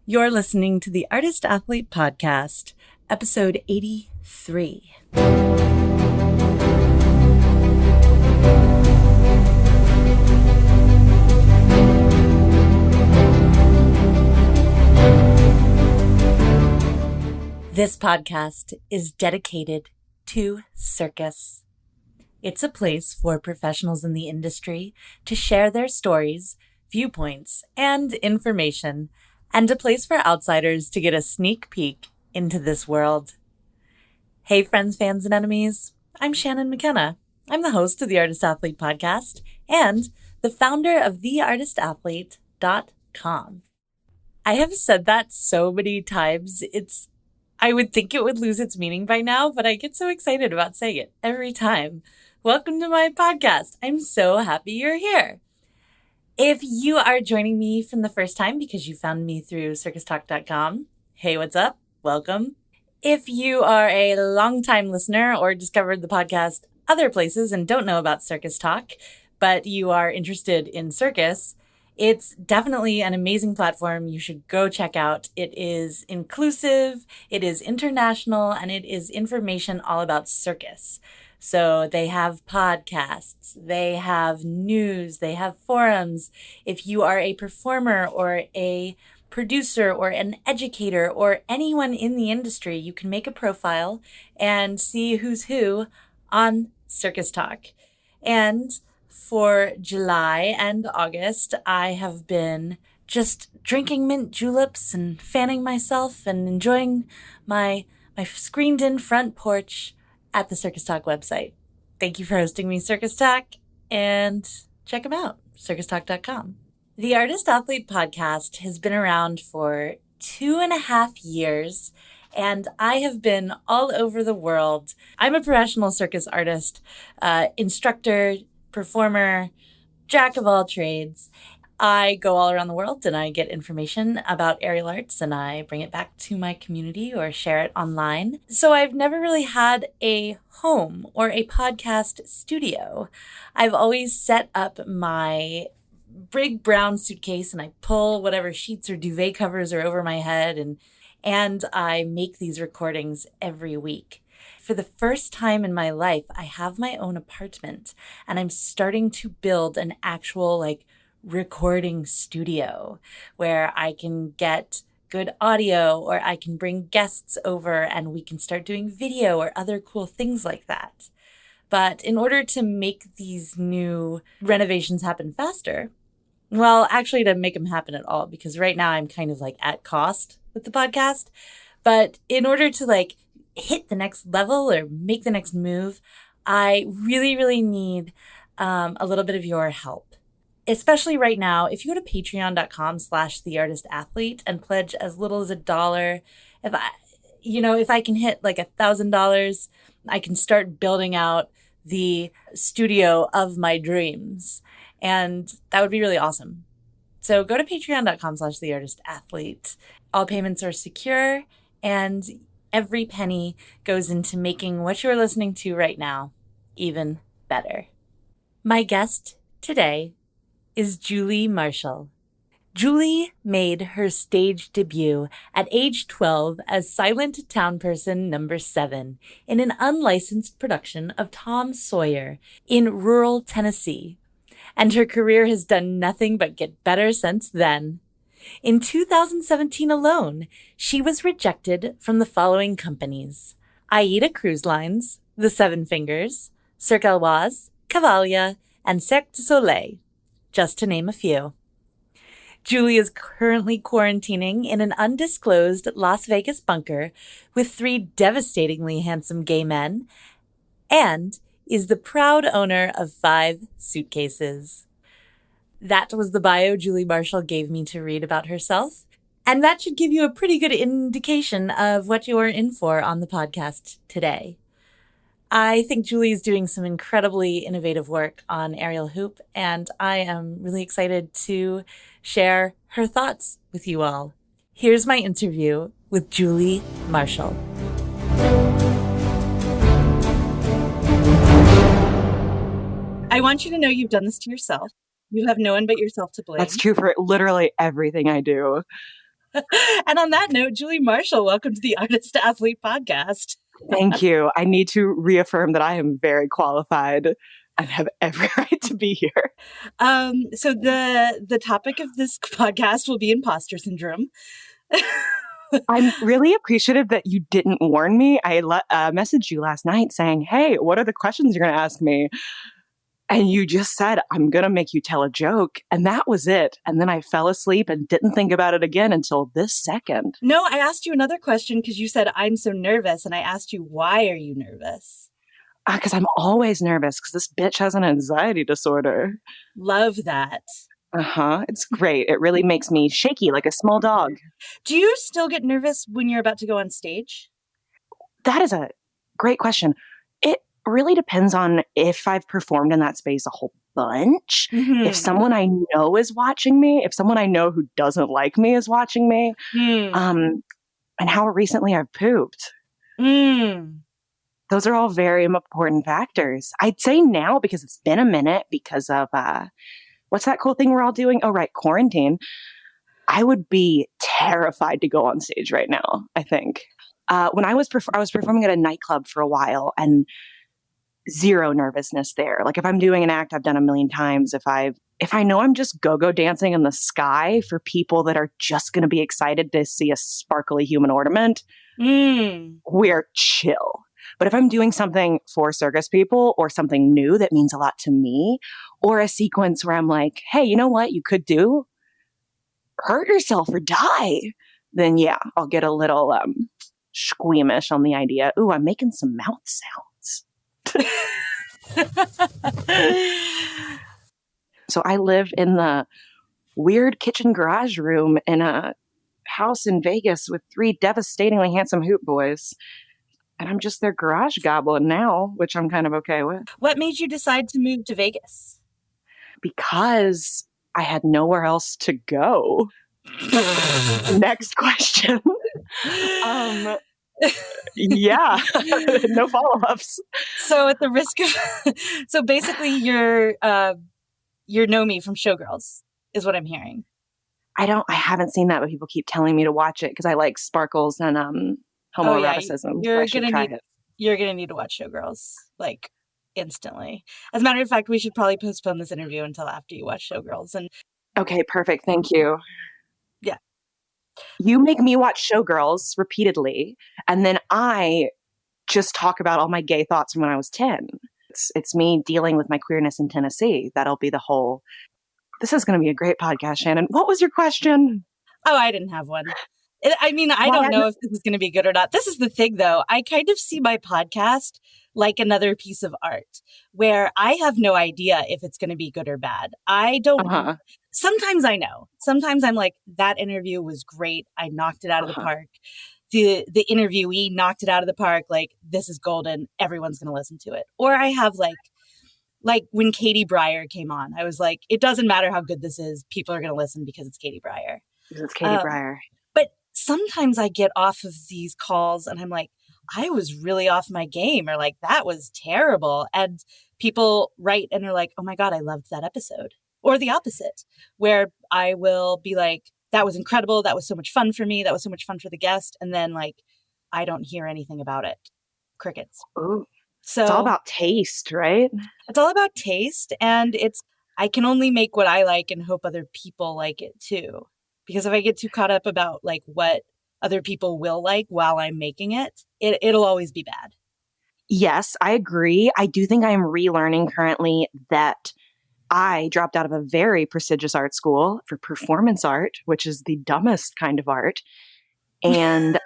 You're listening to the Artist Athlete Podcast, episode 83. This podcast is dedicated to CIRCUS. It's a place for professionals in the industry to share their stories, viewpoints, and information, and a place for outsiders to get a sneak peek into this world. Hey friends, fans, and enemies. I'm Shannon McKenna. I'm the host of the Artist Athlete Podcast and the founder of theartistathlete.com. I have said that so many times, I would think it would lose its meaning by now, but I get so excited about saying it every time. Welcome to my podcast. I'm so happy you're here. If you are joining me from the first time because you found me through circustalk.com, hey, what's up? Welcome. If you are a longtime listener or discovered the podcast other places and don't know about Circus Talk, but you are interested in circus, it's definitely an amazing platform you should go check out. It is inclusive, it is international, and it is information all about circus. So they have podcasts, they have news, they have forums. If you are a performer or a producer or an educator or anyone in the industry, you can make a profile and see who's who on Circus Talk. And for July and August, I have been just drinking mint juleps and fanning myself and enjoying my screened-in front porch at the Circus Talk website. Thank you for hosting me, Circus Talk, and check them out, circustalk.com. The Artist Athlete Podcast has been around for 2.5 years, and I have been all over the world. I'm a professional circus artist, instructor, performer, jack of all trades. I go all around the world and I get information about aerial arts and I bring it back to my community or share it online. So I've never really had a home or a podcast studio. I've always set up my big brown suitcase and I pull whatever sheets or duvet covers are over my head and I make these recordings every week. For the first time in my life, I have my own apartment and I'm starting to build an actual recording studio where I can get good audio or I can bring guests over and we can start doing video or other cool things like that. But in order to make these new renovations happen faster, well, actually to make them happen at all, because right now I'm kind of at cost with the podcast. But in order to hit the next level or make the next move, I really, really need a little bit of your help. Especially right now, if you go to patreon.com/theartistathlete and pledge as little as $1, if I can hit $1,000, I can start building out the studio of my dreams. And that would be really awesome. So go to patreon.com/theartistathlete. All payments are secure and every penny goes into making what you're listening to right now even better. My guest today is Julie Marshall. Julie made her stage debut at age 12 as Silent Town Person number 7 in an unlicensed production of Tom Sawyer in rural Tennessee. And her career has done nothing but get better since then. In 2017 alone, she was rejected from the following companies: Aida Cruise Lines, The Seven Fingers, CIRCUS, Cavalia, and Cirque du Soleil, just to name a few. Julie is currently quarantining in an undisclosed Las Vegas bunker with 3 devastatingly handsome gay men and is the proud owner of 5 suitcases. That was the bio Julie Marshall gave me to read about herself, and that should give you a pretty good indication of what you are in for on the podcast today. I think Julie is doing some incredibly innovative work on aerial hoop, and I am really excited to share her thoughts with you all. Here's my interview with Julie Marshall. I want you to know you've done this to yourself. You have no one but yourself to blame. That's true for literally everything I do. And on that note, Julie Marshall, welcome to the Artist Athlete Podcast. Thank you. I need to reaffirm that I am very qualified and have every right to be here. So the topic of this podcast will be imposter syndrome. I'm really appreciative that you didn't warn me. I messaged you last night saying, hey, what are the questions you're going to ask me? And you just said, I'm going to make you tell a joke. And that was it. And then I fell asleep and didn't think about it again until this second. No, I asked you another question because you said, I'm so nervous. And I asked you, why are you nervous? Because I'm always nervous because this bitch has an anxiety disorder. Love that. It's great. It really makes me shaky like a small dog. Do you still get nervous when you're about to go on stage? That is a great question. It really depends on if I've performed in that space a whole bunch. Mm-hmm. If someone I know is watching me, if someone I know who doesn't like me is watching me, and how recently I've pooped. Those are all very important factors. I'd say now, because it's been a minute because of, what's that cool thing we're all doing? Oh, right, quarantine. I would be terrified to go on stage right now, I think. When I was performing at a nightclub for a while and zero nervousness there. Like if I'm doing an act I've done a million times, if I know I'm just go-go dancing in the sky for people that are just going to be excited to see a sparkly human ornament, we're chill. But if I'm doing something for circus people or something new that means a lot to me, or a sequence where I'm like, hey, you know what you could do? Hurt yourself or die. Then yeah, I'll get a little squeamish on the idea. Ooh, I'm making some mouth sounds. So I live in the weird kitchen garage room in a house in Vegas with 3 devastatingly handsome hoot boys. And I'm just their garage goblin now, which I'm kind of okay with. What made you decide to move to Vegas? Because I had nowhere else to go. Next question. Yeah, no follow-ups. So at the risk of, so basically you're Nomi from Showgirls is what I'm hearing. I haven't seen that, but people keep telling me to watch it because I like sparkles and homoeroticism. You're gonna need to watch Showgirls like instantly. As a matter of fact, we should probably postpone this interview until after you watch Showgirls. And okay, perfect. Thank you. Yeah. You make me watch Showgirls repeatedly, and then I just talk about all my gay thoughts from when I was 10. It's me dealing with my queerness in Tennessee. That'll be the whole... This is going to be a great podcast, Shannon. What was your question? Oh, I didn't have one. I don't know if this is going to be good or not. This is the thing, though. I kind of see my podcast like another piece of art where I have no idea if it's going to be good or bad. I don't. Sometimes I know. Sometimes I'm like, that interview was great. I knocked it out of the park. The interviewee knocked it out of the park. Like, this is golden. Everyone's going to listen to it. Or I have like when Katie Breyer came on, I was like, it doesn't matter how good this is. People are going to listen because it's Katie Breyer. It's Katie Breyer. But sometimes I get off of these calls and I'm like, I was really off my game, or like, that was terrible. And people write and are like, oh my God, I loved that episode. Or the opposite, where I will be like, that was incredible. That was so much fun for me. That was so much fun for the guest. And then like, I don't hear anything about it. Crickets. Ooh. So it's all about taste, right? It's all about taste. And I can only make what I like and hope other people like it too. Because if I get too caught up about like what other people will like while I'm making it, it'll always be bad. Yes, I agree. I do think I am relearning currently that I dropped out of a very prestigious art school for performance art, which is the dumbest kind of art. And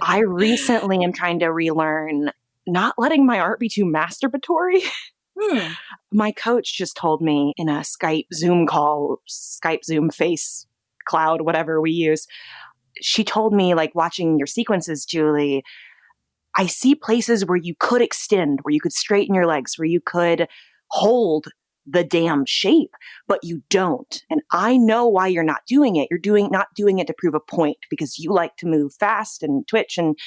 I recently am trying to relearn not letting my art be too masturbatory. My coach just told me in a Skype Zoom face cloud, whatever we use. She told me, like, watching your sequences, Julie, I see places where you could extend, where you could straighten your legs, where you could hold the damn shape, but you don't. And I know why you're not doing it. You're not doing it to prove a point because you like to move fast and twitch and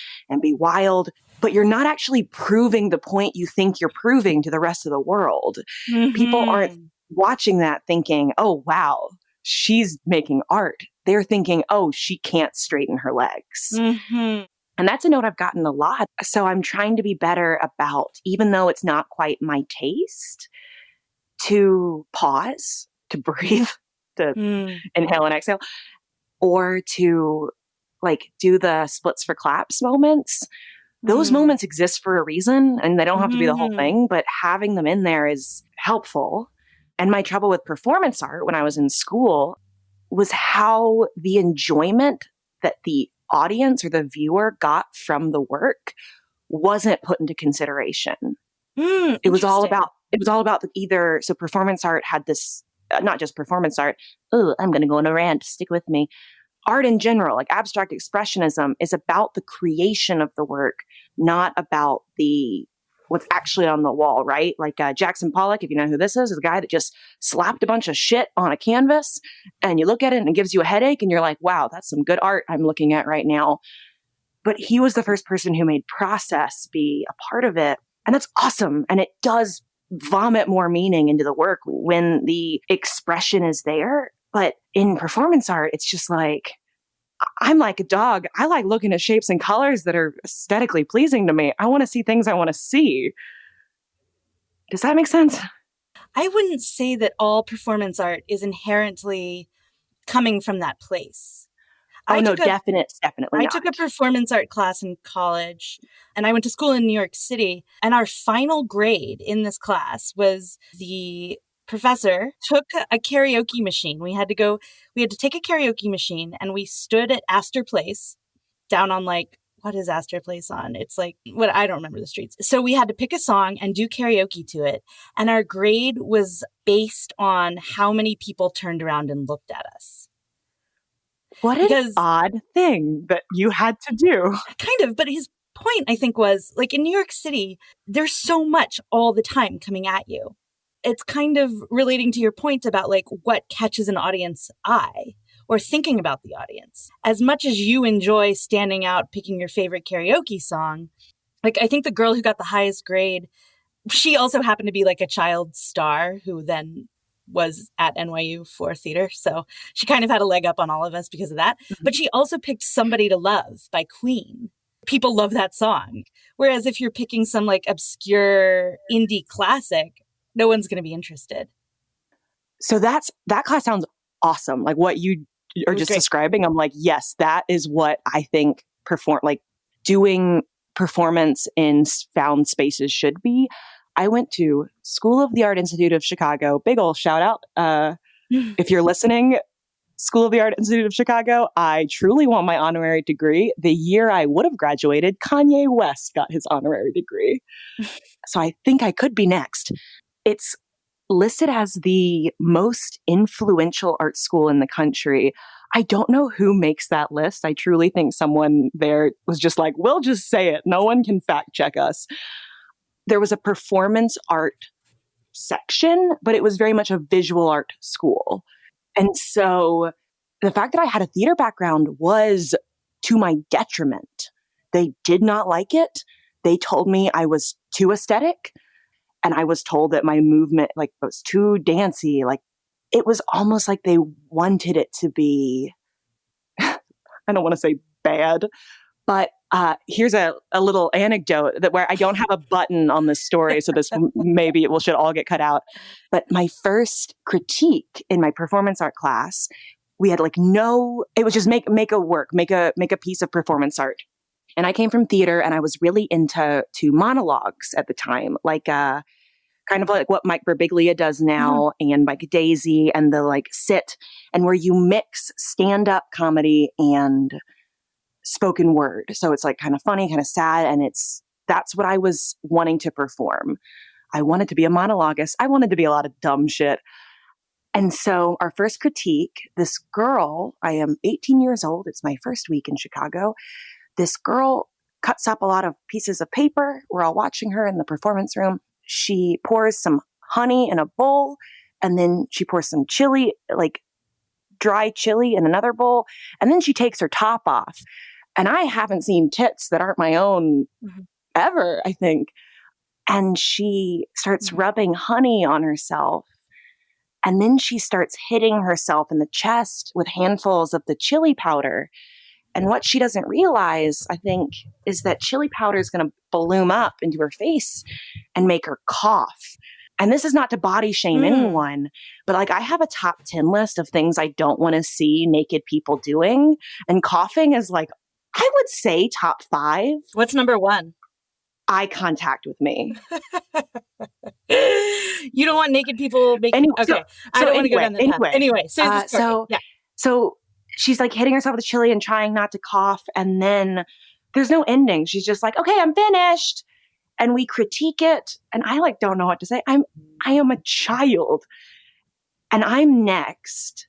be wild, but you're not actually proving the point you think you're proving to the rest of the world. People aren't watching that thinking, oh, wow, she's making art. they're thinking, oh, she can't straighten her legs. Mm-hmm. And that's a note I've gotten a lot. So I'm trying to be better about, even though it's not quite my taste, to pause, to breathe, to inhale and exhale, or to like do the splits for claps moments. Those moments exist for a reason, and they don't have to be the whole thing, but having them in there is helpful. And my trouble with performance art when I was in school was how the enjoyment that the audience or the viewer got from the work wasn't put into consideration. It was all about either, so performance art had this, not just performance art. Oh, I'm going to go on a rant. Stick with me. Art in general, like abstract expressionism, is about the creation of the work, not about what's actually on the wall, right? Like Jackson Pollock, if you know who this is a guy that just slapped a bunch of shit on a canvas, and you look at it and it gives you a headache, and you're like, wow, that's some good art I'm looking at right now. But he was the first person who made process be a part of it. And that's awesome. And it does vomit more meaning into the work when the expression is there. But in performance art, it's just like, I'm like a dog. I like looking at shapes and colors that are aesthetically pleasing to me. I want to see things I want to see. Does that make sense? I wouldn't say that all performance art is inherently coming from that place. Definitely I not. took a performance art class in college, and I went to school in New York City. And our final grade in this class was the professor took a karaoke machine. We had to take a karaoke machine, and we stood at Astor Place down on what is Astor Place on? It's I don't remember the streets. So we had to pick a song and do karaoke to it. And our grade was based on how many people turned around and looked at us. What an odd thing that you had to do. Kind of, but his point, I think, was in New York City, there's so much all the time coming at you. It's kind of relating to your point about what catches an audience eye or thinking about the audience. As much as you enjoy standing out, picking your favorite karaoke song, I think the girl who got the highest grade, she also happened to be a child star who then was at NYU for theater. So she kind of had a leg up on all of us because of that. Mm-hmm. But she also picked Somebody to Love by Queen. People love that song. Whereas if you're picking some obscure indie classic, no one's going to be interested. So that class sounds awesome. What you are just describing, I'm like, yes, that is what I think doing performance in found spaces should be. I went to School of the Art Institute of Chicago. Big ol' shout out. If you're listening, School of the Art Institute of Chicago, I truly want my honorary degree. The year I would have graduated, Kanye West got his honorary degree. So I think I could be next. It's listed as the most influential art school in the country. I don't know who makes that list. I truly think someone there was just like, we'll just say it. No one can fact check us. There was a performance art section, but it was very much a visual art school. And so the fact that I had a theater background was to my detriment. They did not like it. They told me I was too aesthetic. And I was told that my movement was too dancey. It was almost like they wanted it to be, I don't want to say bad, but here's a little anecdote where I don't have a button on this story, so this maybe it should all get cut out. But my first critique in my performance art class, we had it was just make a piece of performance art. And I came from theater, and I was really into monologues at the time, kind of like what Mike Birbiglia does now, and Mike Daisy, and the sit, and where you mix stand-up comedy and spoken word. So it's kind of funny, kind of sad. And that's what I was wanting to perform. I wanted to be a monologuist. I wanted to be a lot of dumb shit. And so our first critique, this girl, I am 18 years old. It's my first week in Chicago. This girl cuts up a lot of pieces of paper. We're all watching her in the performance room. She pours some honey in a bowl, and then she pours some chili, dry chili, in another bowl. And then she takes her top off. And I haven't seen tits that aren't my own ever, I think. And she starts rubbing honey on herself. And then she starts hitting herself in the chest with handfuls of the chili powder. And what she doesn't realize, I think, is that chili powder is going to bloom up into her face and make her cough. And this is not to body shame anyone, but like I have a top 10 list of things I don't want to see naked people doing. And coughing is like, I would say top 5. What's number 1? Eye contact with me. You don't want naked people making... Anyway, okay, I don't want to go down that path. Anyway, so she's like hitting herself with the chili and trying not to cough. And then there's no ending. She's just like, okay, I'm finished. And we critique it. And I like, don't know what to say. I am a child and I'm next.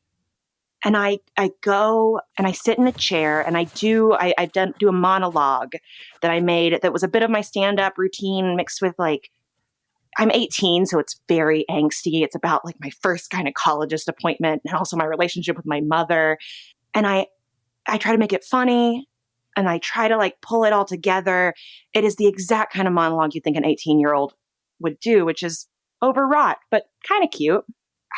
And I go and I sit in a chair and I do a monologue that I made that was a bit of my stand-up routine mixed with like, I'm 18, so it's very angsty. It's about like my first gynecologist appointment and also my relationship with my mother. And I try to make it funny and I try to like pull it all together. It is the exact kind of monologue you think an 18-year-old would do, which is overwrought, but kind of cute.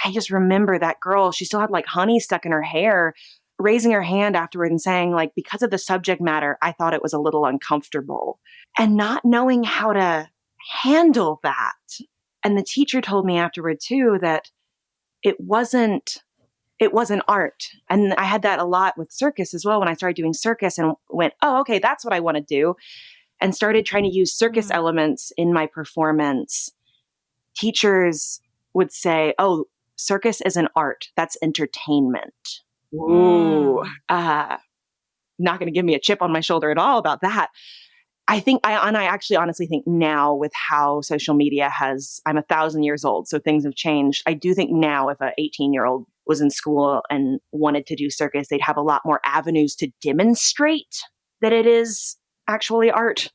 I just remember that girl, she still had like honey stuck in her hair, raising her hand afterward and saying like, because of the subject matter, I thought it was a little uncomfortable and not knowing how to handle that. And the teacher told me afterward too, that it wasn't art. And I had that a lot with circus as well. When I started doing circus and went, oh, okay, that's what I want to do. And started trying to use circus elements in my performance. Teachers would say, oh, circus is an art. That's entertainment. Ooh. Not going to give me a chip on my shoulder at all about that. I actually honestly think now with how social media I'm 1,000 years old, so things have changed. I do think now if an 18-year-old was in school and wanted to do circus, they'd have a lot more avenues to demonstrate that it is actually art,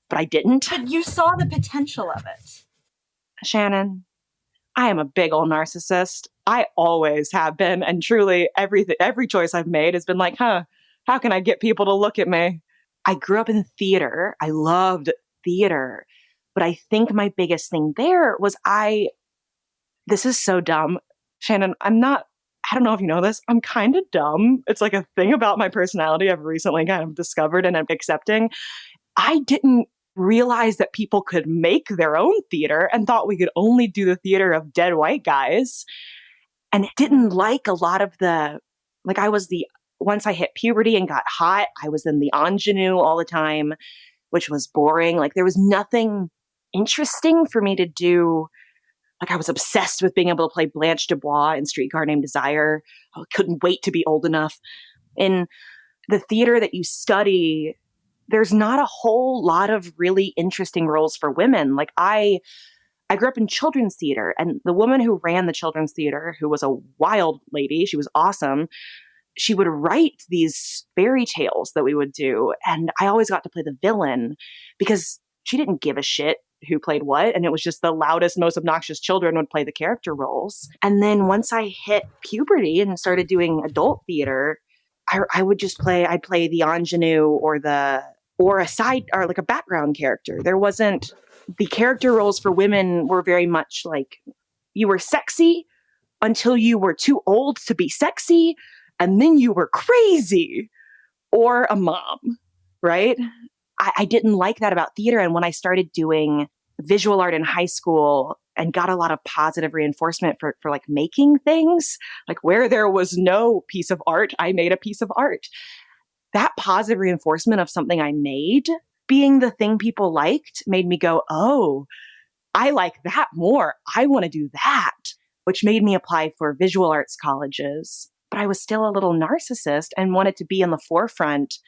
but I didn't. But you saw the potential of it. Shannon, I am a big old narcissist. I always have been, and truly every choice I've made has been like, how can I get people to look at me? I grew up in theater. I loved theater. But I think my biggest thing there was this is so dumb. Shannon, I don't know if you know this. I'm kind of dumb. It's like a thing about my personality I've recently kind of discovered and I'm accepting. I didn't realize that people could make their own theater and thought we could only do the theater of dead white guys. And didn't like a lot of once I hit puberty and got hot, I was in the ingenue all the time, which was boring. Like there was nothing interesting for me to do. Like I was obsessed with being able to play Blanche Dubois in Streetcar Named Desire. I couldn't wait to be old enough. In the theater that you study, there's not a whole lot of really interesting roles for women. Like I grew up in children's theater, and the woman who ran the children's theater, who was a wild lady, she was awesome. She would write these fairy tales that we would do. And I always got to play the villain because she didn't give a shit who played what. And it was just the loudest, most obnoxious children would play the character roles. And then once I hit puberty and started doing adult theater, I'd play the ingenue or a side or like a background character. The character roles for women were very much like you were sexy until you were too old to be sexy. And then you were crazy or a mom, right? I didn't like that about theater. And when I started doing visual art in high school and got a lot of positive reinforcement for like making things, like where there was no piece of art, I made a piece of art. That positive reinforcement of something I made being the thing people liked made me go, oh, I like that more. I want to do that, which made me apply for visual arts colleges. But I was still a little narcissist and wanted to be in the forefront.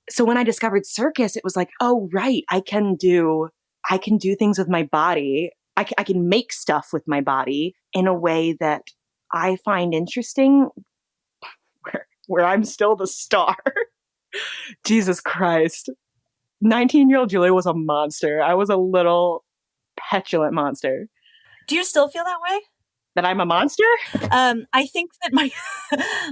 So when I discovered circus, it was like, oh, right, I can do things with my body. I can make stuff with my body in a way that I find interesting, where I'm still the star. Jesus Christ. 19-year-old Julia was a monster. I was a little petulant monster. Do you still feel that way? That I'm a monster? I think that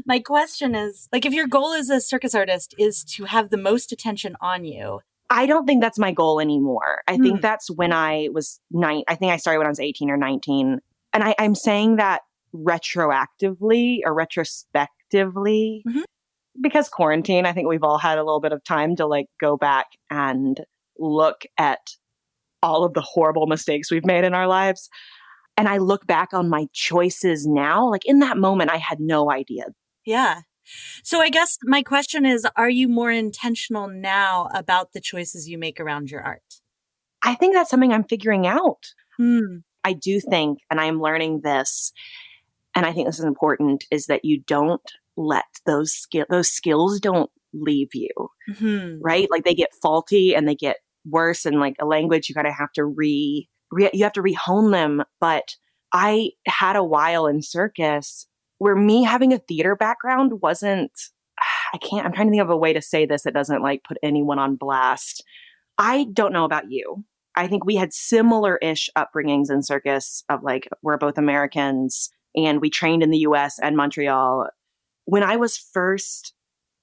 my question is, like, if your goal as a circus artist is to have the most attention on you. I don't think that's my goal anymore. I think that's when I was I think I started when I was 18 or 19. And I'm saying that retroactively or retrospectively. Mhm. Because quarantine, I think we've all had a little bit of time to like go back and look at all of the horrible mistakes we've made in our lives. And I look back on my choices now, like in that moment, I had no idea. Yeah. So I guess my question is, are you more intentional now about the choices you make around your art? I think that's something I'm figuring out. Hmm. I do think, and I'm learning this, and I think this is important, is that you don't let those skills don't leave you, Hmm. right? Like they get faulty and they get worse, and like a language, you kind of have to you have to rehone them. But I had a while in circus where me having a theater background wasn't, I'm trying to think of a way to say this that doesn't like put anyone on blast. I don't know about you. I think we had similar-ish upbringings in circus of like, we're both Americans and we trained in the US and Montreal. When I was first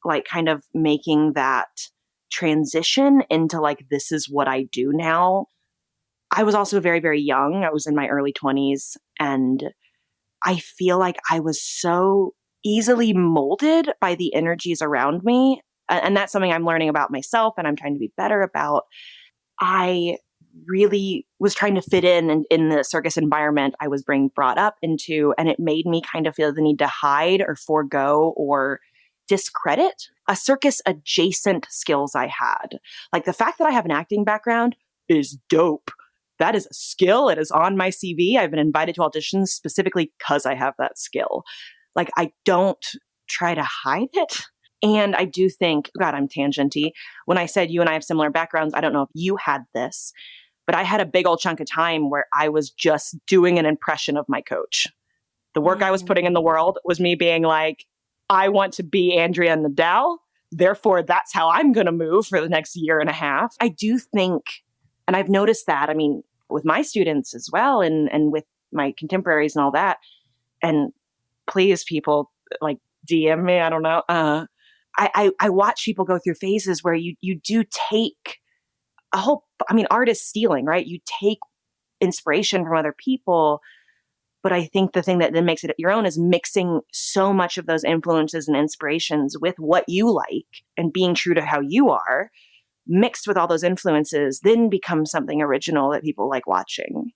like kind of making that transition into like, this is what I do now, I was also very, very young. I was in my early 20s. And I feel like I was so easily molded by the energies around me. And that's something I'm learning about myself and I'm trying to be better about. I really was trying to fit in the circus environment I was being brought up into, and it made me kind of feel the need to hide or forego or discredit a circus adjacent skills I had. Like the fact that I have an acting background is dope. That is a skill. It is on my CV. I've been invited to auditions specifically because I have that skill. Like I don't try to hide it. And I do think, God, I'm tangenty. When I said you and I have similar backgrounds, I don't know if you had this, but I had a big old chunk of time where I was just doing an impression of my coach. The work I was putting in the world was me being like, I want to be Andrea Nadal. Therefore, that's how I'm going to move for the next year and a half. I do think, and I've noticed that, I mean, with my students as well, and with my contemporaries and all that. And please, people, like DM me, I don't know. I watch people go through phases where you do take a whole, I mean, art is stealing, right? You take inspiration from other people. But I think the thing that then makes it your own is mixing so much of those influences and inspirations with what you like and being true to how you are, mixed with all those influences, then becomes something original that people like watching.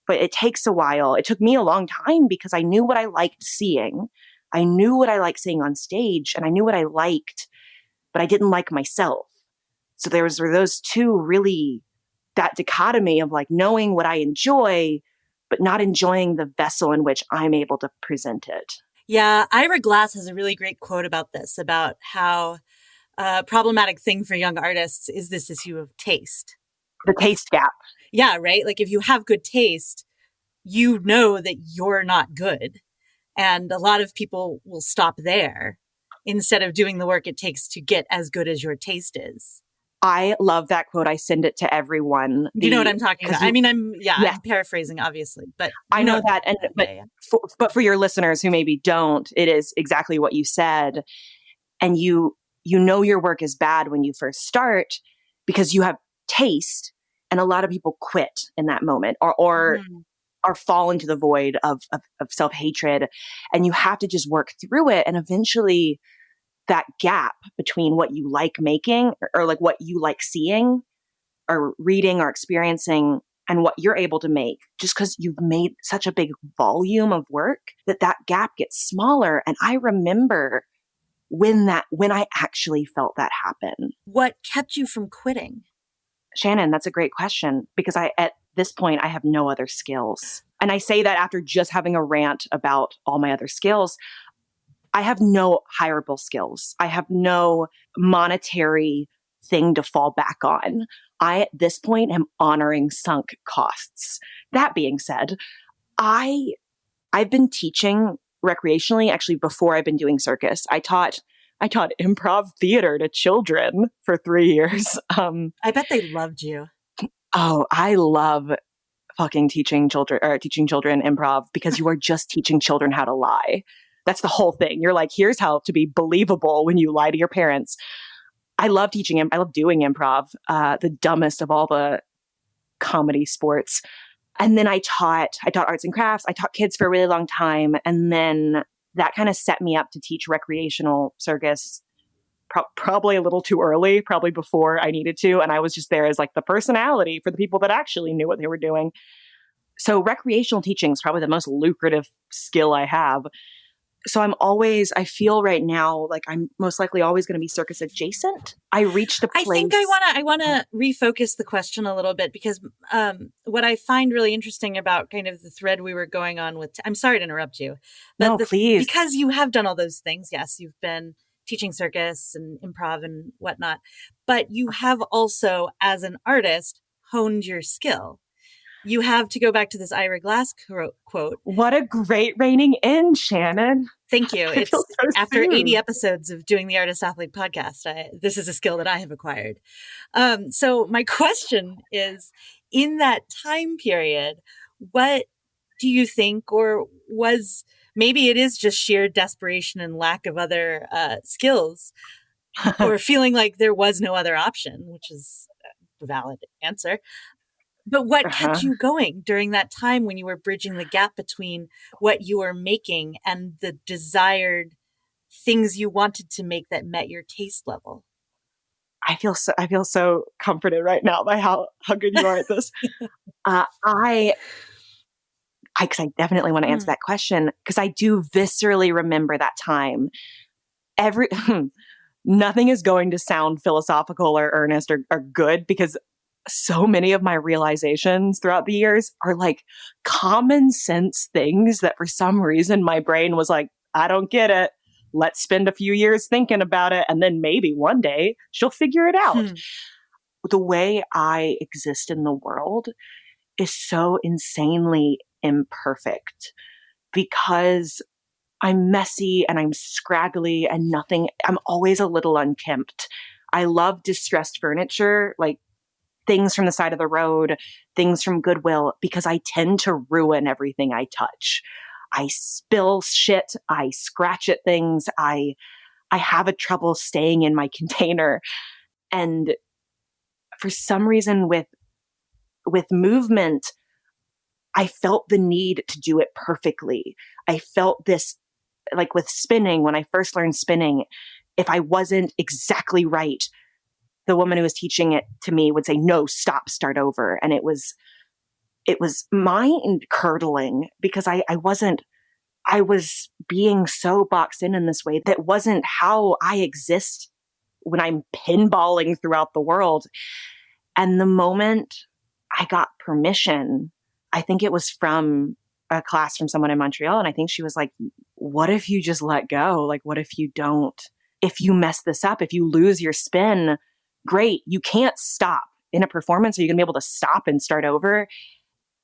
But it takes a while. It took me a long time because I knew what I liked seeing. I knew what I liked seeing on stage and I knew what I liked, but I didn't like myself. So there were those two really, that dichotomy of like knowing what I enjoy, but not enjoying the vessel in which I'm able to present it. Yeah, Ira Glass has a really great quote about this, about how a problematic thing for young artists is this issue of taste. The taste gap. Yeah, right? Like if you have good taste, you know that you're not good. And a lot of people will stop there instead of doing the work it takes to get as good as your taste is. I love that quote. I send it to everyone. You know what I'm talking about? I mean, I'm paraphrasing, obviously, but I know that. And but for your listeners who maybe don't, it is exactly what you said. And you know your work is bad when you first start because you have taste, and a lot of people quit in that moment or fall into the void of self-hatred, and you have to just work through it. And eventually that gap between what you like making or like what you like seeing or reading or experiencing and what you're able to make, just because you've made such a big volume of work, that gap gets smaller. And I remember when I actually felt that happen. What kept you from quitting? Shannon, that's a great question, because at this point, I have no other skills. And I say that after just having a rant about all my other skills. I have no hireable skills. I have no monetary thing to fall back on. I, at this point, am honoring sunk costs. That being said, I've been teaching recreationally, actually, before I've been doing circus. I taught improv theater to children for 3 years. I bet they loved you. Oh, I love fucking teaching children improv, because you are just teaching children how to lie. That's the whole thing. You're like, here's how to be believable when you lie to your parents. I love teaching I love doing improv, the dumbest of all the comedy sports. And then I taught arts and crafts. I taught kids for a really long time. And then that kind of set me up to teach recreational circus probably a little too early, probably before I needed to. And I was just there as like the personality for the people that actually knew what they were doing. So recreational teaching is probably the most lucrative skill I have. So I feel right now like I'm most likely always going to be circus adjacent. I reached a place. I think I want to refocus the question a little bit, because what I find really interesting about kind of the thread we were going on with, I'm sorry to interrupt you. But no, please. Because you have done all those things. Yes, you've been teaching circus and improv and whatnot, but you have also, as an artist, honed your skill. You have, to go back to this Ira Glass quote. What a great reining in, Shannon. Thank you. It's so after soon. 80 episodes of doing the Artist Athlete podcast, this is a skill that I have acquired. So my question is, in that time period, what do you think, or was, maybe it is just sheer desperation and lack of other skills, or feeling like there was no other option, which is a valid answer. But what kept you going during that time when you were bridging the gap between what you were making and the desired things you wanted to make that met your taste level? I feel so comforted right now by how good you are at this. Because I definitely want to answer that question, because I do viscerally remember that time. Nothing is going to sound philosophical or earnest or good, because so many of my realizations throughout the years are like common sense things that for some reason my brain was like, I don't get it. Let's spend a few years thinking about it. And then maybe one day she'll figure it out. The way I exist in the world is so insanely imperfect because I'm messy and I'm scraggly and I'm always a little unkempt. I love distressed furniture, like things from the side of the road, things from Goodwill, because I tend to ruin everything I touch. I spill shit. I scratch at things. I have a trouble staying in my container. And for some reason with movement, I felt the need to do it perfectly. I felt this, like with spinning, when I first learned spinning, if I wasn't exactly right, the woman who was teaching it to me would say, no, stop, start over. And it was mind curdling, because I was being so boxed in this way that wasn't how I exist when I'm pinballing throughout the world. And the moment I got permission, I think it was from a class from someone in Montreal. And I think she was like, what if you just let go? Like, what if you don't, if you mess this up, if you lose your spin, great. You can't stop in a performance. Are you going to be able to stop and start over?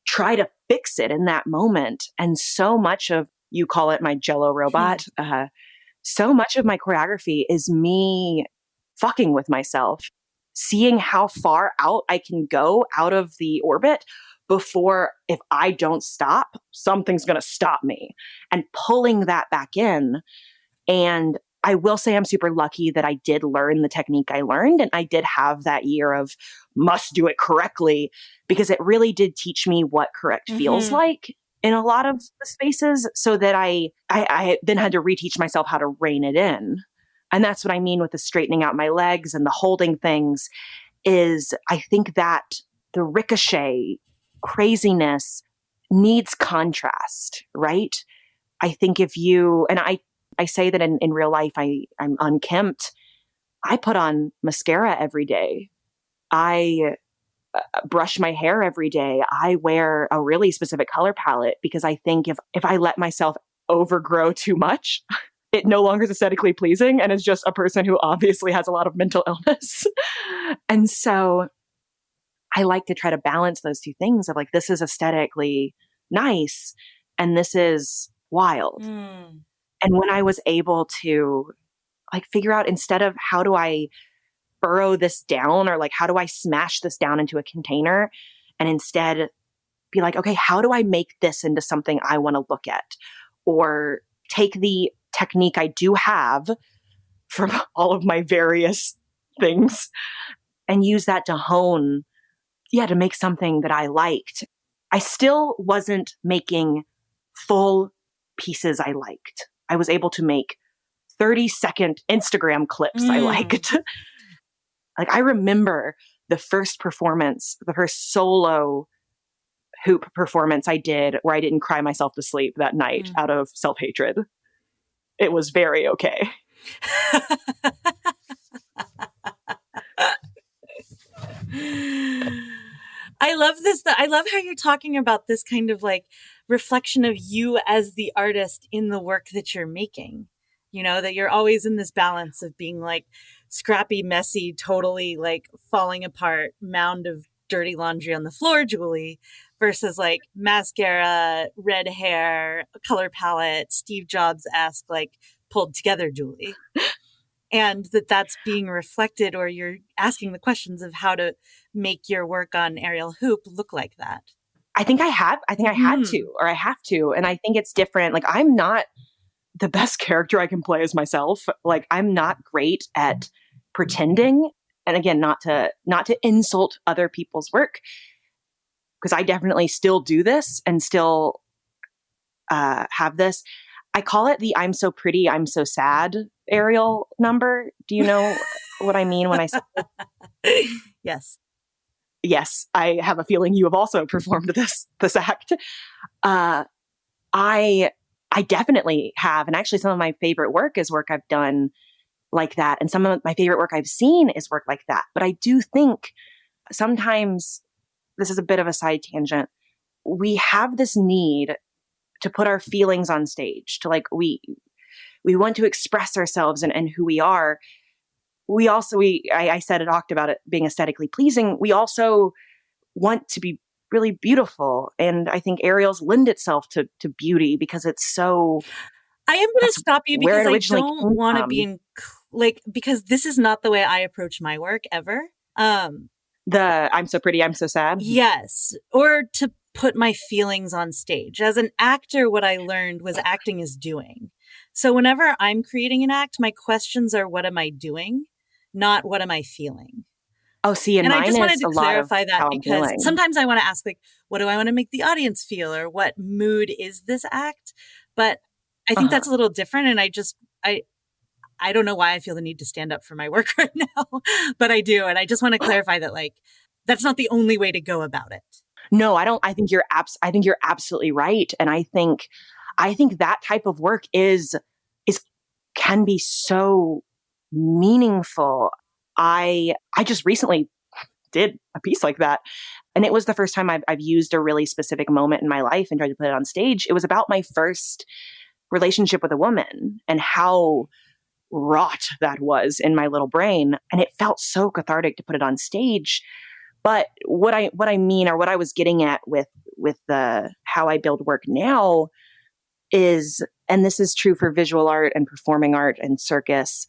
Try to fix it in that moment. And so much of, you call it my Jello robot, so much of my choreography is me fucking with myself, seeing how far out I can go out of the orbit before, if I don't stop, something's going to stop me, and pulling that back in. And I will say I'm super lucky that I did learn the technique I learned, and I did have that year of must do it correctly, because it really did teach me what correct feels like in a lot of the spaces, so that I then had to reteach myself how to rein it in. And that's what I mean with the straightening out my legs and the holding things, is I think that the ricochet craziness needs contrast, right? I think if you, and I say that in real life, I'm unkempt. I put on mascara every day. I brush my hair every day. I wear a really specific color palette, because I think if I let myself overgrow too much, it no longer is aesthetically pleasing and is just a person who obviously has a lot of mental illness. And so I like to try to balance those two things of like, this is aesthetically nice and this is wild. And when I was able to like figure out, instead of how do I burrow this down, or like how do I smash this down into a container, and instead be like, okay, how do I make this into something I want to look at, or take the technique I do have from all of my various things and use that to hone, to make something that I liked. I still wasn't making full pieces I liked. I was able to make 30-second Instagram clips I liked. Like, I remember the first performance, the first solo hoop performance I did where I didn't cry myself to sleep that night out of self-hatred. It was very okay. I love this. I love how you're talking about this kind of like reflection of you as the artist in the work that you're making. You know, that you're always in this balance of being like scrappy, messy, totally like falling apart mound of dirty laundry on the floor, Julie, versus like mascara, red hair, color palette, Steve Jobs-esque, like pulled together, Julie. And that's being reflected, or you're asking the questions of how to make your work on aerial hoop look like that. I think I had to, or I have to. And I think it's different. Like, I'm not the best character I can play as myself. Like, I'm not great at pretending. And again, not to insult other people's work, because I definitely still do this and still have this. I call it the "I'm so pretty, I'm so sad" aerial number. Do you know what I mean when I say it? Yes. Yes, I have a feeling you have also performed this act. I definitely have, and actually some of my favorite work is work I've done like that, and some of my favorite work I've seen is work like that. But I do think sometimes, this is a bit of a side tangent, we have this need to put our feelings on stage, to like, we want to express ourselves and who we are. We also, I said it, talked about it being aesthetically pleasing. We also want to be really beautiful. And I think aerials lend itself to beauty because it's so... I am going to stop you because I don't want to be because this is not the way I approach my work ever. The "I'm so pretty, I'm so sad." Yes. Or to put my feelings on stage. As an actor, what I learned was acting is doing. So whenever I'm creating an act, my questions are, what am I doing? Not what am I feeling? Oh, see, and I just wanted to clarify that because feeling. Sometimes I want to ask, like, what do I want to make the audience feel, or what mood is this act? But I think that's a little different. And I don't know why I feel the need to stand up for my work right now, but I do. And I just want to clarify that, like, that's not the only way to go about it. No, I don't. I think you're absolutely right. And I think that type of work can be so meaningful. I just recently did a piece like that, and it was the first time I've used a really specific moment in my life and tried to put it on stage. It was about my first relationship with a woman and how wrought that was in my little brain, and it felt so cathartic to put it on stage. But what I mean, or what I was getting at with the how I build work now is, and this is true for visual art and performing art and circus,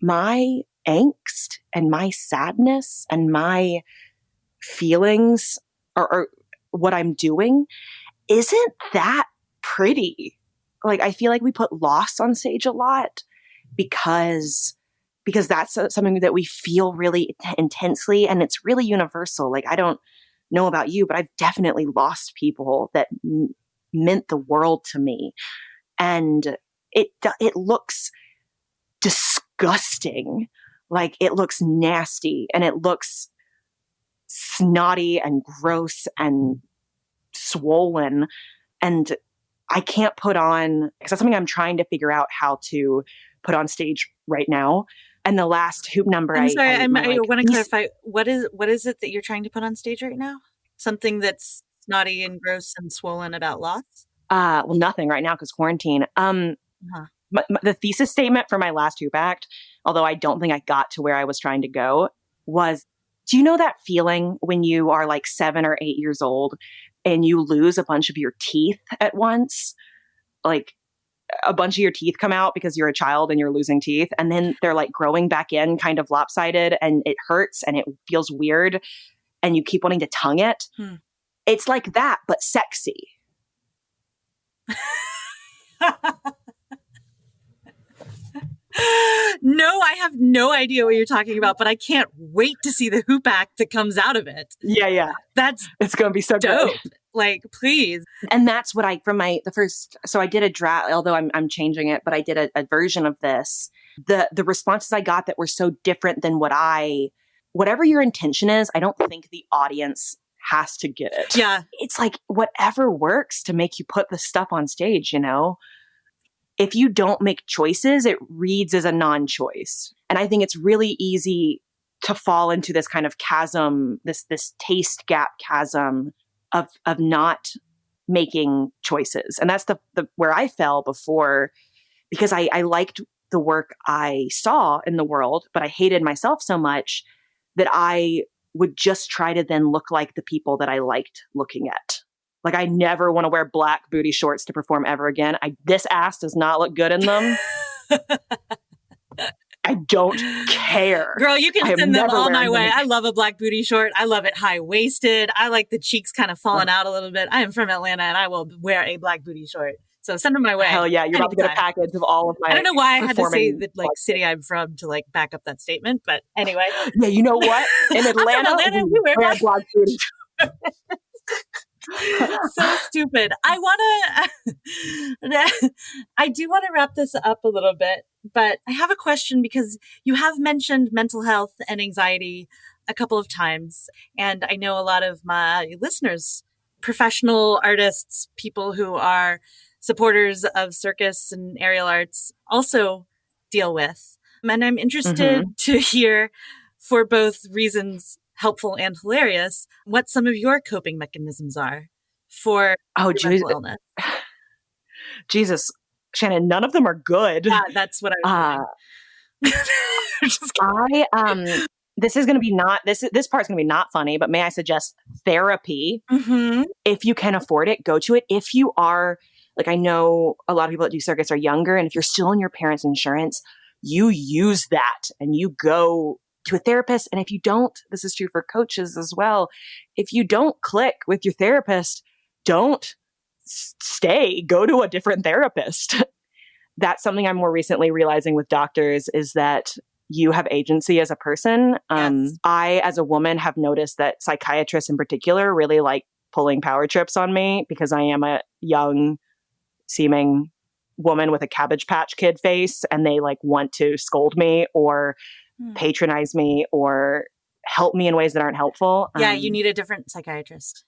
my angst and my sadness and my feelings, or what I'm doing, isn't that pretty. Like, I feel like we put loss on stage a lot because that's something that we feel really intensely, and it's really universal. Like, I don't know about you, but I've definitely lost people that meant the world to me, and it looks disgusting. Like, it looks nasty, and it looks snotty and gross and swollen, and I can't put on, because that's something I'm trying to figure out how to put on stage right now. And the last hoop number, I'm sorry, I want to clarify. What is it that you're trying to put on stage right now? Something that's snotty and gross and swollen about loss? Well, nothing right now because quarantine. The thesis statement for my last hoop act, although I don't think I got to where I was trying to go, was, do you know that feeling when you are like 7 or 8 years old and you lose a bunch of your teeth at once? Like, a bunch of your teeth come out because you're a child and you're losing teeth, and then they're like growing back in kind of lopsided, and it hurts and it feels weird and you keep wanting to tongue it. It's like that, but sexy. No, I have no idea what you're talking about, but I can't wait to see the hoop act that comes out of it. Yeah. It's going to be so dope. good. Like, please. And that's what so I did a draft, although I'm changing it, but I did a version of this. The responses I got that were so different than whatever your intention is, I don't think the audience has to get it. Yeah. It's like whatever works to make you put the stuff on stage, If you don't make choices, it reads as a non-choice. And I think it's really easy to fall into this kind of chasm, this taste gap chasm of not making choices. And that's the where I fell before, because I liked the work I saw in the world, but I hated myself so much that I would just try to then look like the people that I liked looking at. Like, I never want to wear black booty shorts to perform ever again. This ass does not look good in them. I don't care. Girl, you can send them all my way. I love a black booty short. I love it high-waisted. I like the cheeks kind of falling out a little bit. I am from Atlanta and I will wear a black booty short. So send them my way. Hell yeah. You're about to get a package of all of my. I don't know why I had to say the city I'm from to back up that statement, but anyway. Yeah, you know what? In Atlanta, we wear black booty. So stupid. I do want to wrap this up a little bit, but I have a question because you have mentioned mental health and anxiety a couple of times. And I know a lot of my listeners, professional artists, people who are supporters of circus and aerial arts also deal with. And I'm interested to hear, for both reasons helpful and hilarious, what some of your coping mechanisms are for mental illness. Jesus, Shannon, none of them are good. Yeah, that's what I was this is going to be this part's going to be not funny, but may I suggest therapy? If you can afford it, go to it. If you are, I know a lot of people that do circus are younger, and if you're still on your parents' insurance, you use that and you go to a therapist. And if you don't, this is true for coaches as well. If you don't click with your therapist, don't stay, go to a different therapist. That's something I'm more recently realizing with doctors, is that you have agency as a person. Yes. I, as a woman, have noticed that psychiatrists in particular really like pulling power trips on me because I am a young seeming woman with a Cabbage Patch Kid face, and they want to scold me or patronize me or help me in ways that aren't helpful. Yeah, you need a different psychiatrist.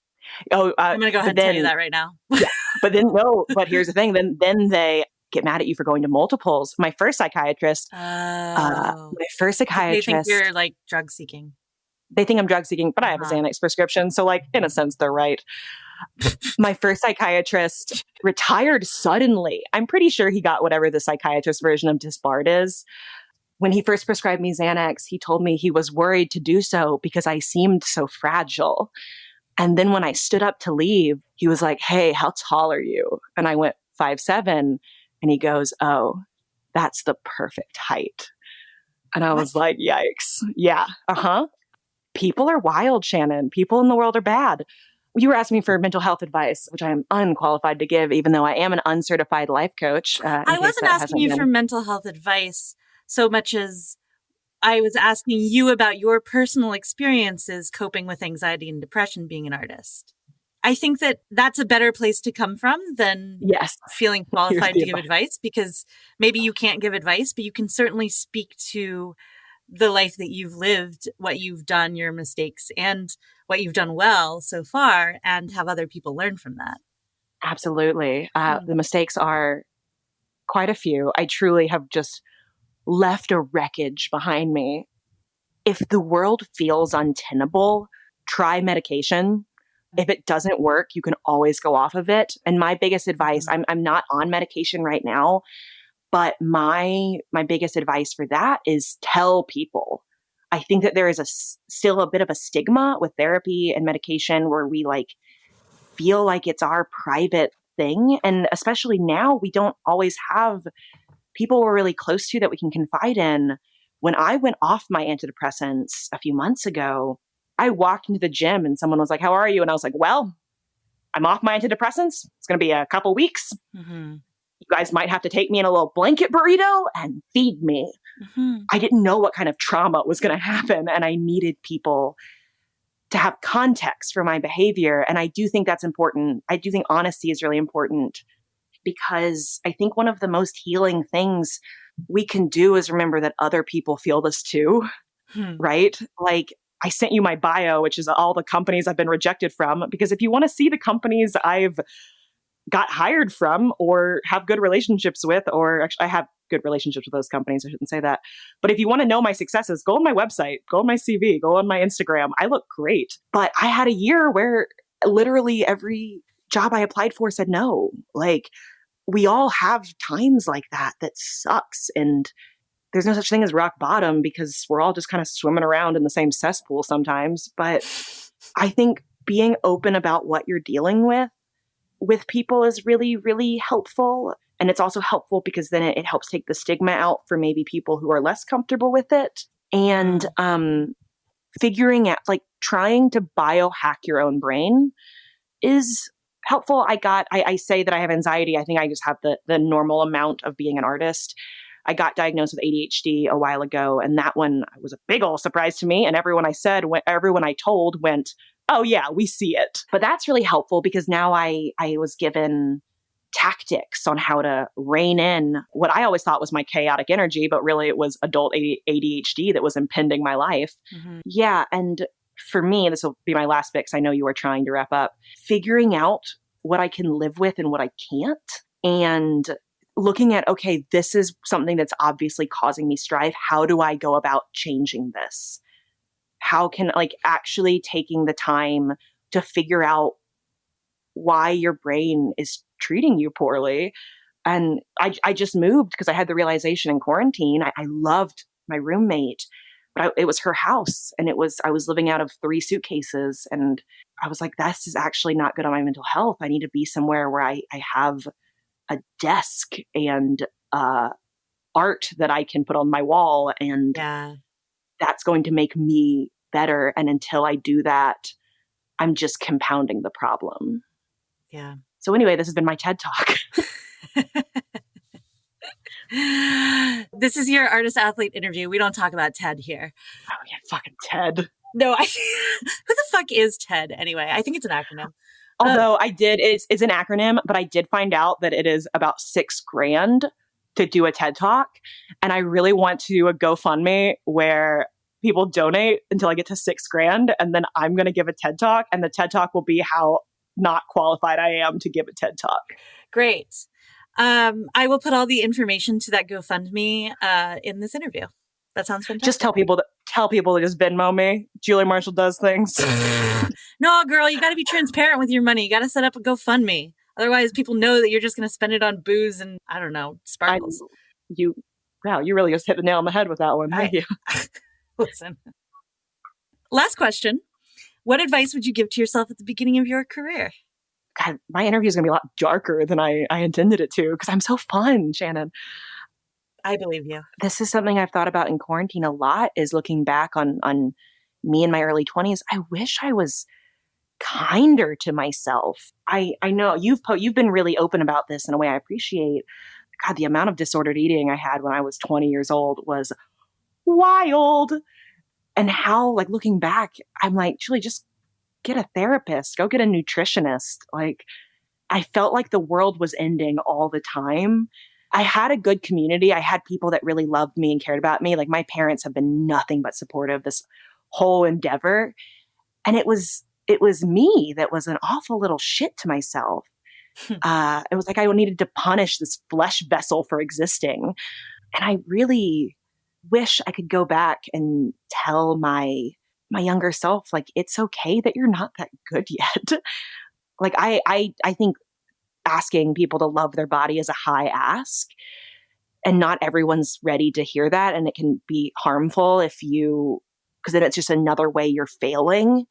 I'm going to go ahead and tell you that right now. Yeah, but here's the thing. Then they get mad at you for going to multiples. My first psychiatrist, they think you're drug seeking. They think I'm drug seeking, but I have a Xanax prescription. So in a sense, they're right. My first psychiatrist retired suddenly. I'm pretty sure he got whatever the psychiatrist version of disbarred is. When he first prescribed me Xanax, he told me he was worried to do so because I seemed so fragile. And then when I stood up to leave, he was like, "Hey, how tall are you?" And I went 5'7". And he goes, "Oh, that's the perfect height." And I was like, yikes. Yeah. People are wild, Shannon. People in the world are bad. You were asking me for mental health advice, which I am unqualified to give, even though I am an uncertified life coach. I wasn't asking you for mental health advice so much as I was asking you about your personal experiences coping with anxiety and depression being an artist. I think that that's a better place to come from than feeling qualified to give advice, because maybe you can't give advice, but you can certainly speak to the life that you've lived, what you've done, your mistakes, and what you've done well so far, and have other people learn from that. Absolutely. The mistakes are quite a few. I truly have just left a wreckage behind me. If the world feels untenable, try medication. If it doesn't work, you can always go off of it. And my biggest advice, I'm not on medication right now, but my biggest advice for that is tell people. I think that there is still a bit of a stigma with therapy and medication where we feel like it's our private thing. And especially now, we don't always have people we're really close to that we can confide in. When I went off my antidepressants a few months ago, I walked into the gym and someone was like, "How are you?" And I was like, "Well, I'm off my antidepressants. It's going to be a couple weeks. You guys might have to take me in a little blanket burrito and feed me." I didn't know what kind of trauma was going to happen. And I needed people to have context for my behavior. And I do think that's important. I do think honesty is really important, because I think one of the most healing things we can do is remember that other people feel this too, right? Like, I sent you my bio, which is all the companies I've been rejected from, because if you want to see the companies I've got hired from or have good relationships with, or actually I have good relationships with those companies, I shouldn't say that. But if you want to know my successes, go on my website, go on my CV, go on my Instagram. I look great. But I had a year where literally every job I applied for said no. Like, we all have times like that sucks. And there's no such thing as rock bottom, because we're all just kind of swimming around in the same cesspool sometimes. But I think being open about what you're dealing with people is really, really helpful. And it's also helpful because then it helps take the stigma out for maybe people who are less comfortable with it. And figuring out, like, trying to biohack your own brain is helpful. I say that I have anxiety. I think I just have the normal amount of being an artist. I got diagnosed with ADHD a while ago, and that one was a big old surprise to me. And everyone I told went, oh yeah, we see it. But that's really helpful, because now I was given tactics on how to rein in what I always thought was my chaotic energy, but really it was adult ADHD that was impending my life. Yeah. And for me, this will be my last bit, because I know you are trying to wrap up, figuring out what I can live with and what I can't, and looking at, okay, this is something that's obviously causing me strife. How do I go about changing this? How can, like, actually taking the time to figure out why your brain is treating you poorly. And I just moved because I had the realization in quarantine. I loved my roommate, but it was her house, and I was living out of 3 suitcases, and I was like, this is actually not good on my mental health. I need to be somewhere where I have a desk and art that I can put on my wall, and that's going to make me better. And until I do that, I'm just compounding the problem. Yeah. So anyway, this has been my TED Talk. This is your artist athlete interview. We don't talk about TED here. Oh yeah, fucking TED. No, who the fuck is TED anyway? I think it's an acronym. Although it's an acronym, but I did find out that it is about $6,000 to do a TED Talk. And I really want to do a GoFundMe where people donate until I get to $6,000. And then I'm going to give a TED Talk, and the TED Talk will be how not qualified I am to give a TED Talk. Great. I will put all the information to that GoFundMe in this interview. That sounds fantastic. Just tell people to just Venmo me. Julie Marshall does things. No, girl, you got to be transparent with your money. You got to set up a GoFundMe. Otherwise, people know that you're just going to spend it on booze and, I don't know, sparkles. You really just hit the nail on the head with that one. Thank you. Listen. Last question. What advice would you give to yourself at the beginning of your career? God, my interview is going to be a lot darker than I intended it to, because I'm so fun, Shannon. I believe you. This is something I've thought about in quarantine a lot, is looking back on me in my early 20s. I wish I was kinder to myself. I know you've been really open about this in a way I appreciate. God, the amount of disordered eating I had when I was 20 years old was wild. And how, like, looking back, I'm like, Julie, just get a therapist, go get a nutritionist. Like, I felt like the world was ending all the time. I had a good community. I had people that really loved me and cared about me. Like, my parents have been nothing but supportive this whole endeavor. And it was me that was an awful little shit to myself. It was like I needed to punish this flesh vessel for existing. And I really wish I could go back and tell my younger self, like, it's okay that you're not that good yet. Like, I think asking people to love their body is a high ask, and not everyone's ready to hear that. And it can be harmful because then it's just another way you're failing.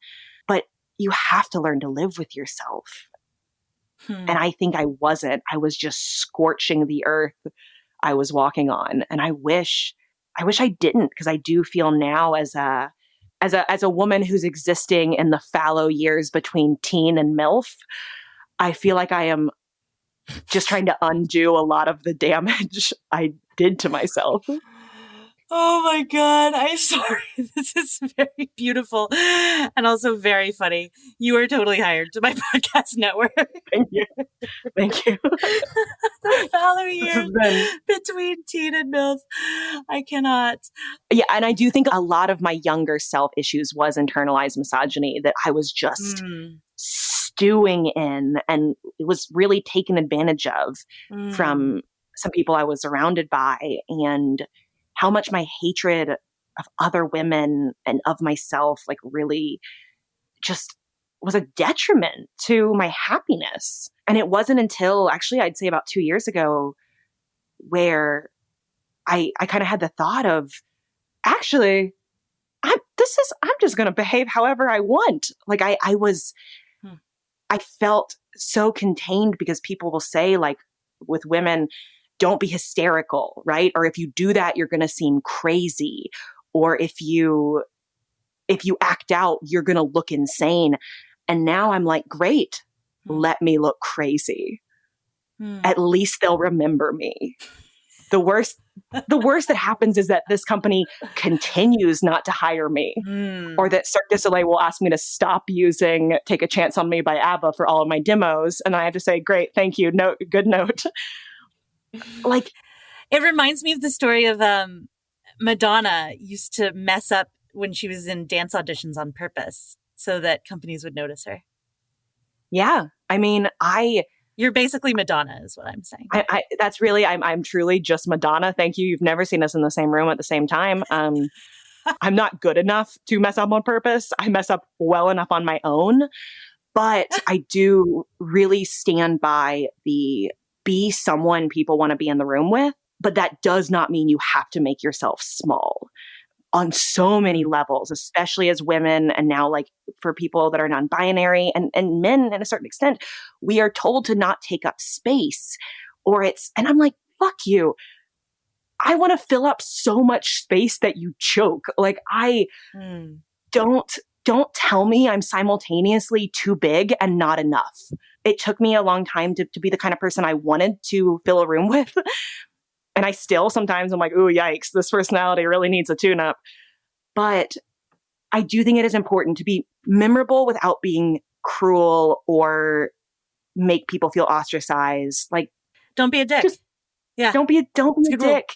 But you have to learn to live with yourself. And I think I wasn't. I was just scorching the earth I was walking on. And I wish I didn't, because I do feel now as a woman who's existing in the fallow years between teen and MILF, I feel like I am just trying to undo a lot of the damage I did to myself. Oh my God. I'm sorry. This is very beautiful and also very funny. You are totally hired to my podcast network. Thank you. Thank you. The Valerie This has years been, between teen and MILF. I cannot. yeah. And I do think a lot of my younger self issues was internalized misogyny that I was just stewing in and it was really taken advantage of from some people I was surrounded by, and how much my hatred of other women and of myself like really just was a detriment to my happiness. And it wasn't until actually I'd say about 2 years ago where I kind of had the thought of actually I'm just going to behave however I want. Like I felt so contained because people will say like with women, don't be hysterical, right? Or if you do that, you're going to seem crazy. Or if you act out, you're going to look insane. And now I'm like, great, let me look crazy. At least they'll remember me. The worst that happens is that this company continues not to hire me, or that Cirque du Soleil will ask me to stop using Take a Chance on Me by ABBA for all of my demos. And I have to say, great, thank you. No, good note. Like, it reminds me of the story of Madonna used to mess up when she was in dance auditions on purpose so that companies would notice her. Yeah. I mean, you're basically Madonna is what I'm saying. That's really, I'm truly just Madonna. Thank you. You've never seen us in the same room at the same time. I'm not good enough to mess up on purpose. I mess up well enough on my own, but I do really stand by the be someone people want to be in the room with. But that does not mean you have to make yourself small on so many levels, especially as women. And now like for people that are non-binary and men in a certain extent, we are told to not take up space and I'm like, fuck you. I want to fill up so much space that you choke. Like don't tell me I'm simultaneously too big and not enough. It took me a long time to be the kind of person I wanted to fill a room with. And I still sometimes I'm like, ooh, yikes, this personality really needs a tune-up. But I do think it is important to be memorable without being cruel or make people feel ostracized. Like, don't be a dick. Don't be a dick.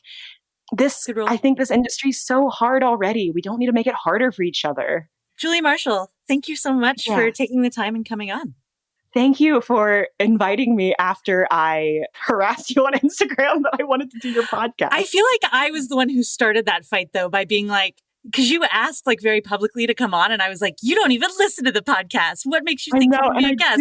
I think this industry is so hard already. We don't need to make it harder for each other. Julie Marshall, thank you so much for taking the time and coming on. Thank you for inviting me after I harassed you on Instagram that I wanted to do your podcast. I feel like I was the one who started that fight, though, by being like, because you asked like very publicly to come on, and I was like, you don't even listen to the podcast. What makes you think you can be a guest?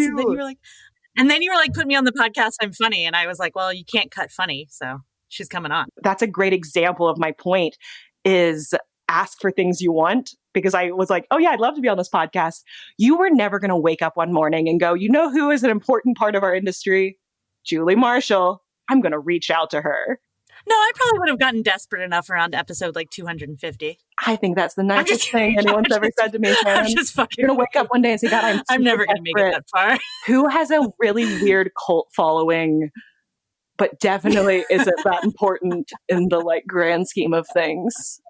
And then you were like, put me on the podcast. I'm funny. And I was like, well, you can't cut funny. So she's coming on. That's a great example of my point is ask for things you want. Because I was like, oh yeah, I'd love to be on this podcast. You were never going to wake up one morning and go, you know who is an important part of our industry? Julie Marshall. I'm going to reach out to her. No, I probably would have gotten desperate enough around episode like 250. I think that's the nicest thing anyone's ever said to me, Shannon. You're going to wake up one day and say, God, I'm never going to make it that far. Who has a really weird cult following, but definitely isn't that important in the like grand scheme of things?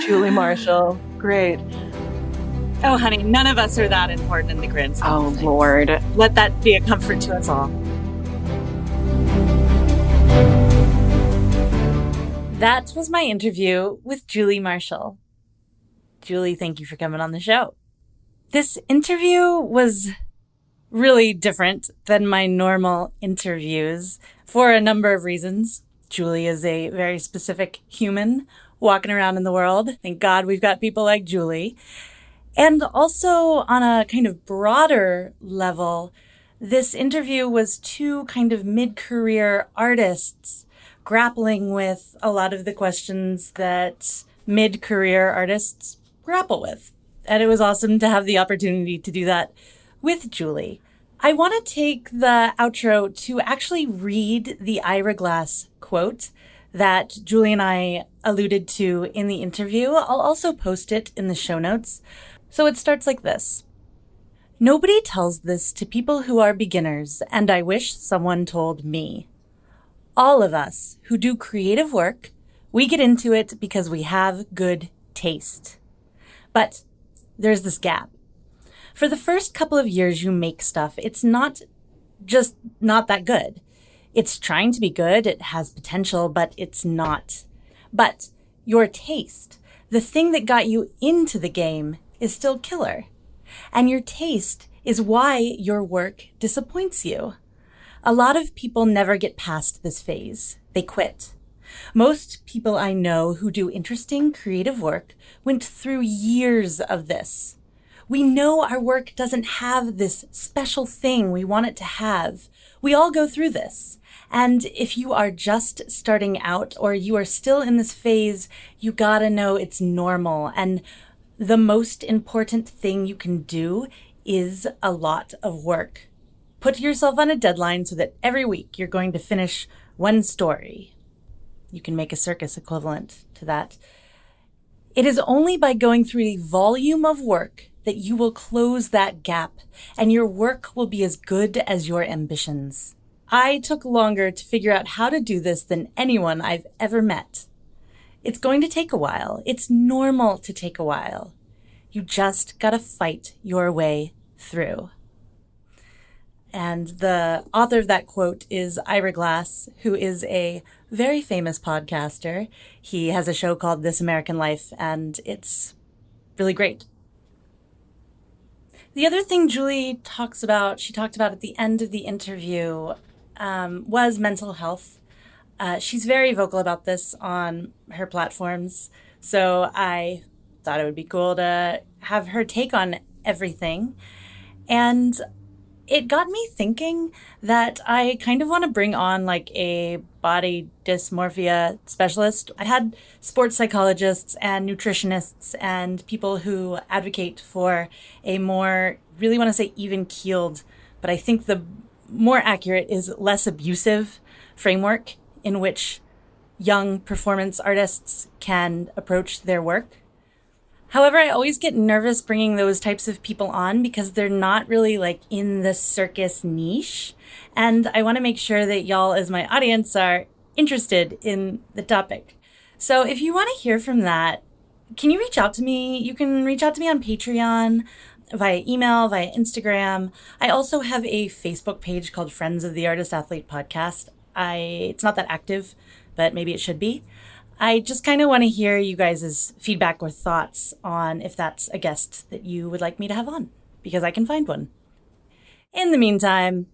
Julie Marshall. Great. Oh, honey, none of us are that important in the grand scheme of things. Lord. Let that be a comfort to us all. That was my interview with Julie Marshall. Julie, thank you for coming on the show. This interview was really different than my normal interviews for a number of reasons. Julie is a very specific human walking around in the world. Thank God we've got people like Julie. And also on a kind of broader level, this interview was two kind of mid-career artists grappling with a lot of the questions that mid-career artists grapple with. And it was awesome to have the opportunity to do that with Julie. I want to take the outro to actually read the Ira Glass quote that Julie and I alluded to in the interview. I'll also post it in the show notes. So it starts like this. Nobody tells this to people who are beginners, and I wish someone told me. All of us who do creative work, We get into it because we have good taste. But there's this gap. For the first couple of years you make stuff, it's not just not that good. It's trying to be good, it has potential, but it's not. But your taste, the thing that got you into the game, is still killer. And your taste is why your work disappoints you. A lot of people never get past this phase. They quit. Most people I know who do interesting, creative work went through years of this. We know our work doesn't have this special thing we want it to have. We all go through this. And if you are just starting out or you are still in this phase, you gotta know it's normal. And the most important thing you can do is a lot of work. Put yourself on a deadline so that every week you're going to finish one story. You can make a circus equivalent to that. It is only by going through the volume of work that you will close that gap, and your work will be as good as your ambitions. I took longer to figure out how to do this than anyone I've ever met. It's going to take a while. It's normal to take a while. You just gotta fight your way through. And the author of that quote is Ira Glass, who is a very famous podcaster. He has a show called This American Life, and it's really great. The other thing she talked about at the end of the interview, was mental health. She's very vocal about this on her platforms, so I thought it would be cool to have her take on everything. And it got me thinking that I kind of want to bring on like a body dysmorphia specialist. I had sports psychologists and nutritionists and people who advocate for a more, really want to say even-keeled, but I think the more accurate is less abusive framework in which young performance artists can approach their work. However, I always get nervous bringing those types of people on because they're not really like in the circus niche. And I want to make sure that y'all as my audience are interested in the topic. So if you want to hear from that, can you reach out to me? You can reach out to me on Patreon, via email, via Instagram. I also have a Facebook page called Friends of the Artist Athlete Podcast. It's not that active, but maybe it should be. I just kind of want to hear you guys' feedback or thoughts on if that's a guest that you would like me to have on, because I can find one. In the meantime,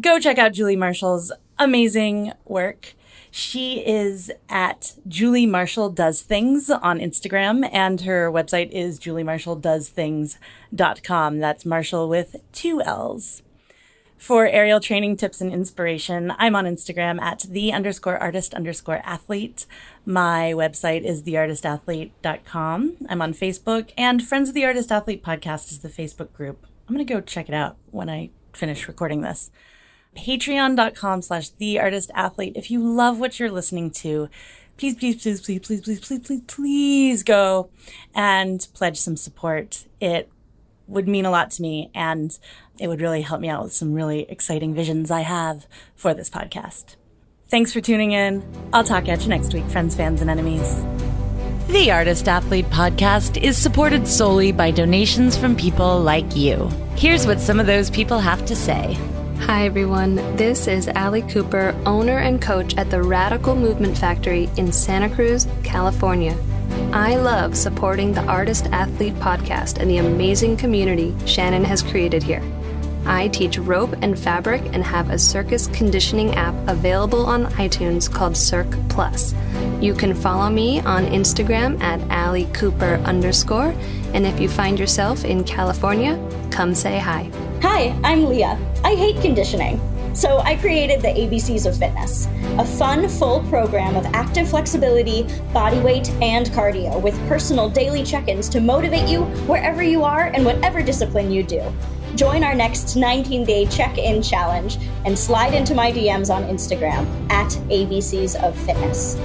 go check out Julie Marshall's amazing work. She is at Julie Marshall Does Things on Instagram, and her website is juliemarshalldoesthings.com. That's Marshall with 2 L's. For aerial training tips and inspiration, I'm on Instagram at _artist_athlete. My website is theartistathlete.com. I'm on Facebook, and Friends of the Artist Athlete Podcast is the Facebook group. I'm going to go check it out when I finish recording this. Patreon.com/theartistathlete. If you love what you're listening to, please go and pledge some support. It would mean a lot to me, and it would really help me out with some really exciting visions I have for this podcast. Thanks for tuning in. I'll talk at you next week, friends, fans, and enemies. The Artist Athlete Podcast is supported solely by donations from people like you. Here's what some of those people have to say. Hi everyone, this is Allie Cooper, owner and coach at the Radical Movement Factory in Santa Cruz, California. I love supporting the Artist Athlete Podcast and the amazing community Shannon has created here. I teach rope and fabric and have a circus conditioning app available on iTunes called CIRCUS+. You can follow me on Instagram at AllieCooper_, and if you find yourself in California, come say hi. Hi, I'm Leah. I hate conditioning. So I created the ABCs of Fitness, a fun, full program of active flexibility, body weight, and cardio with personal daily check-ins to motivate you wherever you are and whatever discipline you do. Join our next 19-day check-in challenge and slide into my DMs on Instagram at ABCs of Fitness.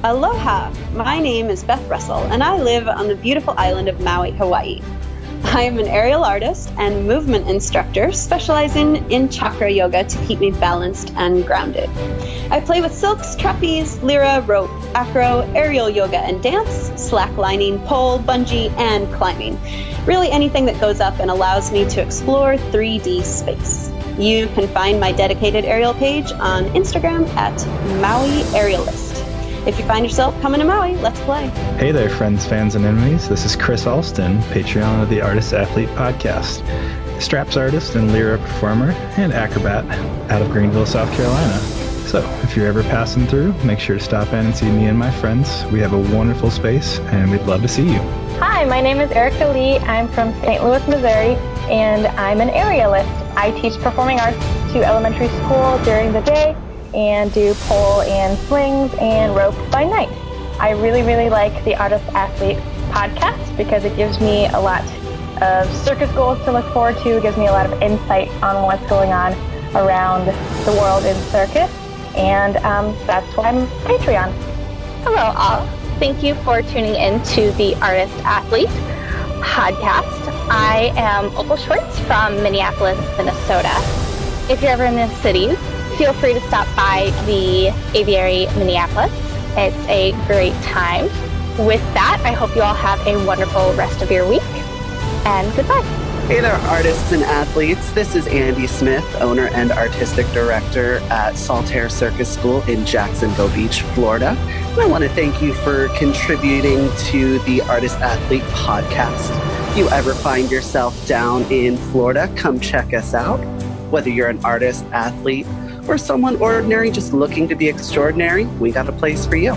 Aloha! My name is Beth Russell, and I live on the beautiful island of Maui, Hawaii. I am an aerial artist and movement instructor specializing in chakra yoga to keep me balanced and grounded. I play with silks, trapeze, lyra, rope, acro, aerial yoga and dance, slacklining, pole, bungee, and climbing. Really anything that goes up and allows me to explore 3D space. You can find my dedicated aerial page on Instagram at Maui Aerialist. If you find yourself coming to Maui, let's play. Hey there, friends, fans, and enemies. This is Chris Alston, Patreon of the Artist Athlete Podcast, straps artist and lyra performer and acrobat out of Greenville, South Carolina. So if you're ever passing through, make sure to stop in and see me and my friends. We have a wonderful space, and we'd love to see you. Hi, my name is Erica Lee. I'm from St. Louis, Missouri, and I'm an aerialist. I teach performing arts to elementary school during the day and do pole and slings and rope by night. I really, really like the Artist Athlete podcast because it gives me a lot of circus goals to look forward to. It gives me a lot of insight on what's going on around the world in circus, and that's why I'm on Patreon. Hello all. Thank you for tuning in to the Artist Athlete podcast. I am Opal Schwartz from Minneapolis, Minnesota. If you're ever in the cities, feel free to stop by the Aviary Minneapolis. It's a great time. With that, I hope you all have a wonderful rest of your week, and goodbye. Hey there, artists and athletes. This is Andy Smith, owner and artistic director at Saltaire Circus School in Jacksonville Beach, Florida. And I want to thank you for contributing to the Artist Athlete podcast. If you ever find yourself down in Florida, come check us out. Whether you're an artist, athlete, or someone ordinary just looking to be extraordinary, we got a place for you.